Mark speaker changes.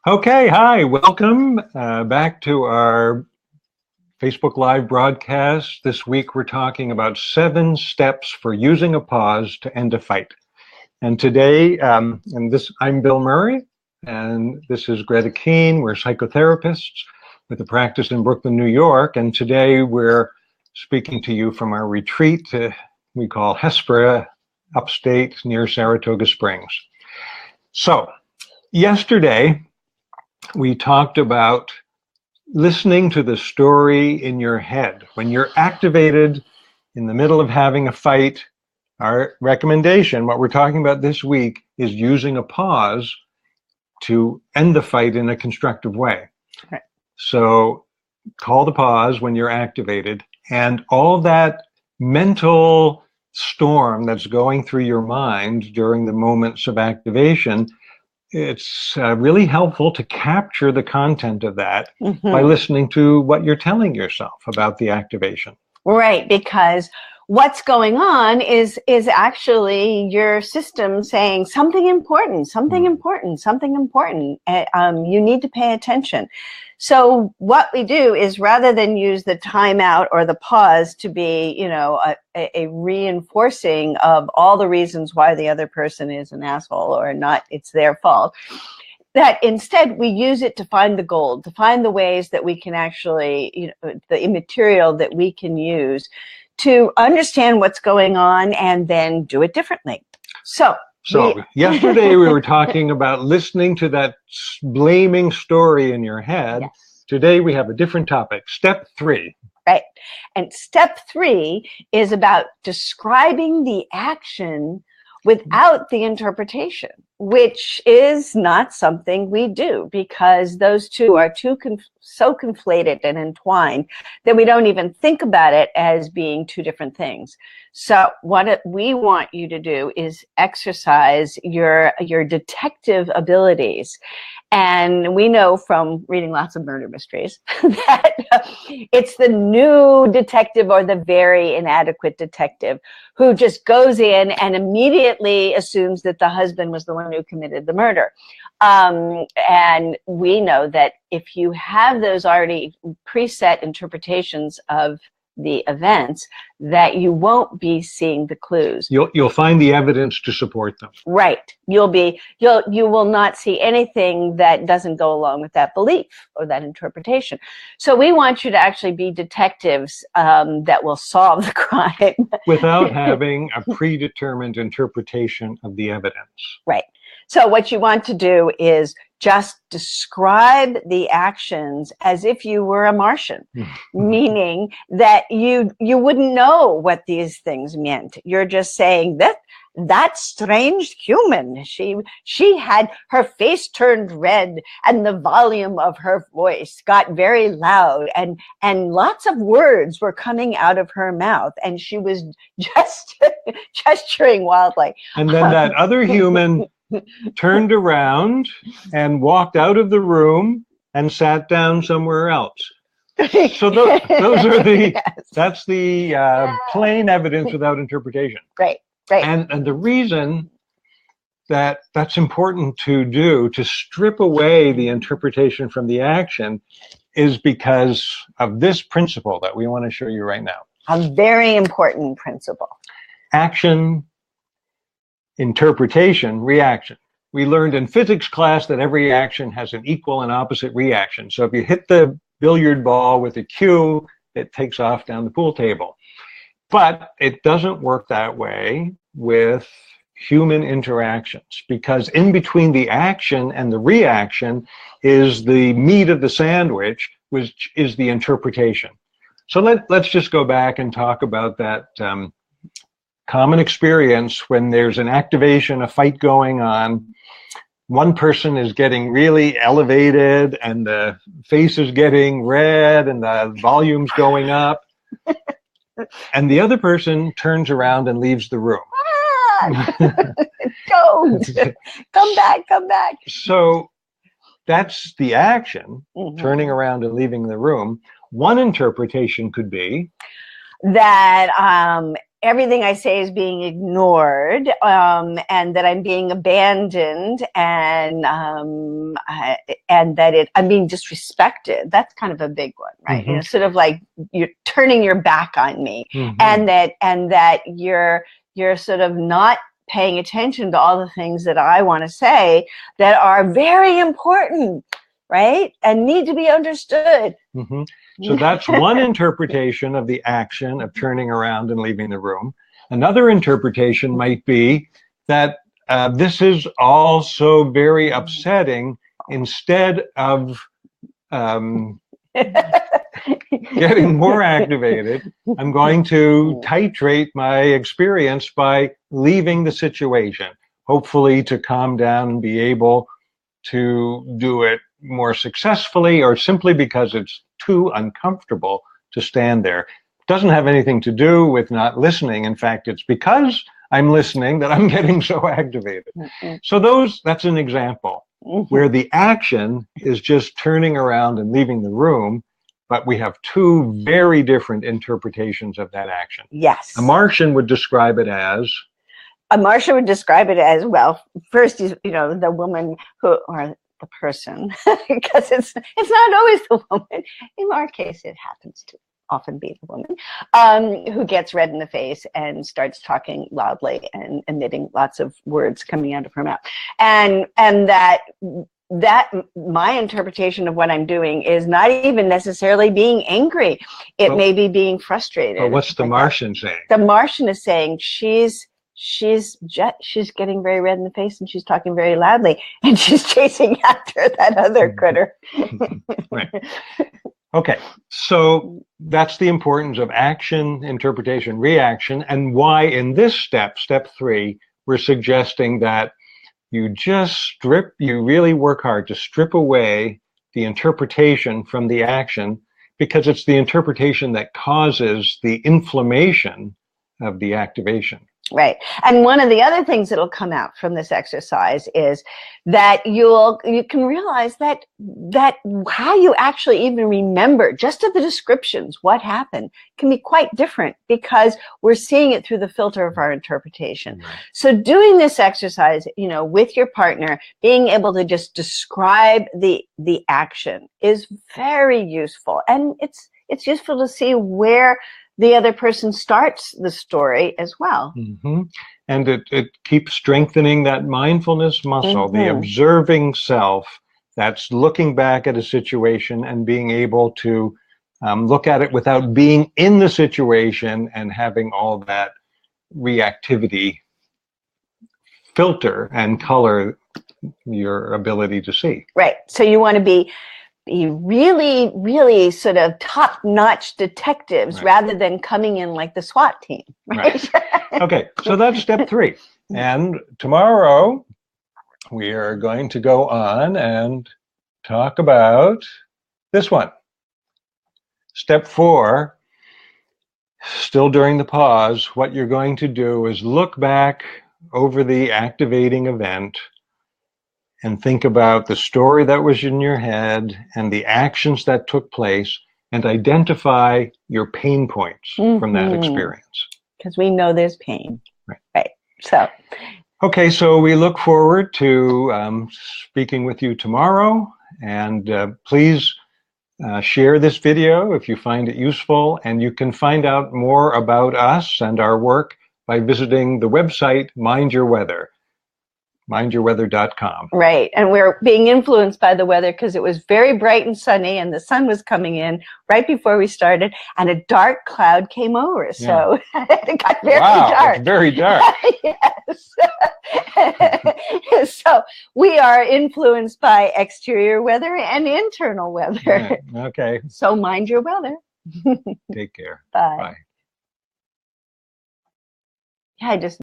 Speaker 1: Okay, hi, welcome back to our Facebook Live broadcast. This week we're talking about 7 steps for using a pause to end a fight. And today, I'm Bill Murray, and this is Greta Keene. We're psychotherapists with a practice in Brooklyn, New York. And today we're speaking to you from our retreat we call Hespera, upstate near Saratoga Springs. So, yesterday, we talked about listening to the story in your head. When you're activated in the middle of having a fight, our recommendation, what we're talking about this week, is using a pause to end the fight in a constructive way.
Speaker 2: Right.
Speaker 1: So call the pause when you're activated, and all that mental storm that's going through your mind during the moments of activation, it's really helpful to capture the content of that by listening to what you're telling yourself about the activation.
Speaker 2: Right, because what's going on is actually your system saying something important, something important, something important. You need to pay attention. So what we do is, rather than use the timeout or the pause to be, a reinforcing of all the reasons why the other person is an asshole or not, it's their fault, that instead we use it to find the gold, to find the ways that we can actually, the material that we can use to understand what's going on and then do it differently. So
Speaker 1: yesterday we were talking about listening to that blaming story in your head.
Speaker 2: Yes.
Speaker 1: Today we have a different topic, step 3.
Speaker 2: Right. And step 3 is about describing the action without the interpretation, which is not something we do, because those two are so conflated and entwined that we don't even think about it as being two different things. So what we want you to do is exercise your detective abilities. And we know from reading lots of murder mysteries that it's the new detective or the very inadequate detective who just goes in and immediately assumes that the husband was the one who committed the murder. And we know that if you have those already preset interpretations of the events, that you won't be seeing the clues.
Speaker 1: You'll find the evidence to support them.
Speaker 2: Right. You will not see anything that doesn't go along with that belief or that interpretation. So we want you to actually be detectives that will solve the crime
Speaker 1: without having a predetermined interpretation of the evidence.
Speaker 2: Right. So what you want to do is just describe the actions as if you were a Martian, meaning that you wouldn't know what these things meant. You're just saying that strange human, she had her face turned red and the volume of her voice got very loud and lots of words were coming out of her mouth and she was just gesturing wildly.
Speaker 1: And then that other human turned around and walked out of the room and sat down somewhere else. So those are that's the plain evidence without interpretation.
Speaker 2: Right. Right.
Speaker 1: And the reason that that's important to do, to strip away the interpretation from the action, is because of this principle that we want to show you right now.
Speaker 2: A very important principle.
Speaker 1: Action, interpretation, reaction. We learned in physics class that every action has an equal and opposite reaction. So if you hit the billiard ball with a cue, it takes off down the pool table. But it doesn't work that way with human interactions, because in between the action and the reaction is the meat of the sandwich, which is the interpretation. So let's just go back and talk about that common experience when there's an activation, a fight going on. One person is getting really elevated and the face is getting red and the volume's going up. And the other person turns around and leaves the room.
Speaker 2: Don't. Come back.
Speaker 1: So that's the action, turning around and leaving the room. One interpretation could be
Speaker 2: that everything I say is being ignored, and that I'm being abandoned, and that I'm being disrespected. That's kind of a big one, right?
Speaker 1: Mm-hmm.
Speaker 2: You know, sort of like you're turning your back on me,
Speaker 1: Mm-hmm.
Speaker 2: and that you're sort of not paying attention to all the things that I want to say that are very important, right? And need to be understood.
Speaker 1: Mm-hmm. So that's one interpretation of the action of turning around and leaving the room. Another interpretation might be that this is also very upsetting. Instead of getting more activated, I'm going to titrate my experience by leaving the situation, hopefully to calm down and be able to do it more successfully, or simply because it's too uncomfortable to stand there. It doesn't have anything to do with not listening. In fact, it's because I'm listening that I'm getting so activated.
Speaker 2: Mm-hmm.
Speaker 1: So that's an example where the action is just turning around and leaving the room, but we have two very different interpretations of that action.
Speaker 2: Yes.
Speaker 1: A Martian would describe it as?
Speaker 2: A Martian would describe it as, well, first, you know, the woman who, or the person, because it's not always the woman. In our case, it happens to often be the woman, who gets red in the face and starts talking loudly and emitting lots of words coming out of her mouth. And that my interpretation of what I'm doing is not even necessarily being angry. It may be being frustrated.
Speaker 1: But what's the Martian saying?
Speaker 2: The Martian is saying she's getting very red in the face, and she's talking very loudly, and she's chasing after that other critter.
Speaker 1: Right. Okay, so that's the importance of action, interpretation, reaction, and why in this step 3, we're suggesting that you really work hard to strip away the interpretation from the action, because it's the interpretation that causes the inflammation of the activation.
Speaker 2: Right. And one of the other things that'll come out from this exercise is that you can realize that how you actually even remember just of the descriptions what happened can be quite different, because we're seeing it through the filter of our interpretation. Right. So doing this exercise, you know, with your partner, being able to just describe the action is very useful. And it's useful to see where the other person starts the story as well.
Speaker 1: Mm-hmm. And it keeps strengthening that mindfulness muscle,
Speaker 2: Mm-hmm.
Speaker 1: the observing self that's looking back at a situation and being able to look at it without being in the situation and having all that reactivity filter and color your ability to see.
Speaker 2: Right. So you want to be really, really sort of top-notch detectives, right, rather than coming in like the SWAT team. Right.
Speaker 1: Okay, so that's step 3. And tomorrow we are going to go on and talk about this one. Step 4, still during the pause, what you're going to do is look back over the activating event and think about the story that was in your head and the actions that took place, and identify your pain points from that experience.
Speaker 2: Because we know there's pain.
Speaker 1: Right.
Speaker 2: So.
Speaker 1: Okay, so we look forward to speaking with you tomorrow, and please share this video if you find it useful, and you can find out more about us and our work by visiting the website Mind Your Weather. mindyourweather.com.
Speaker 2: Right. And we're being influenced by the weather because it was very bright and sunny, and the sun was coming in right before we started, and a dark cloud came over. So it got very dark.
Speaker 1: It's very dark.
Speaker 2: Yes. So we are influenced by exterior weather and internal weather.
Speaker 1: Right. Okay.
Speaker 2: So mind your weather.
Speaker 1: Take care.
Speaker 2: Bye.
Speaker 1: Bye.
Speaker 2: Yeah, I just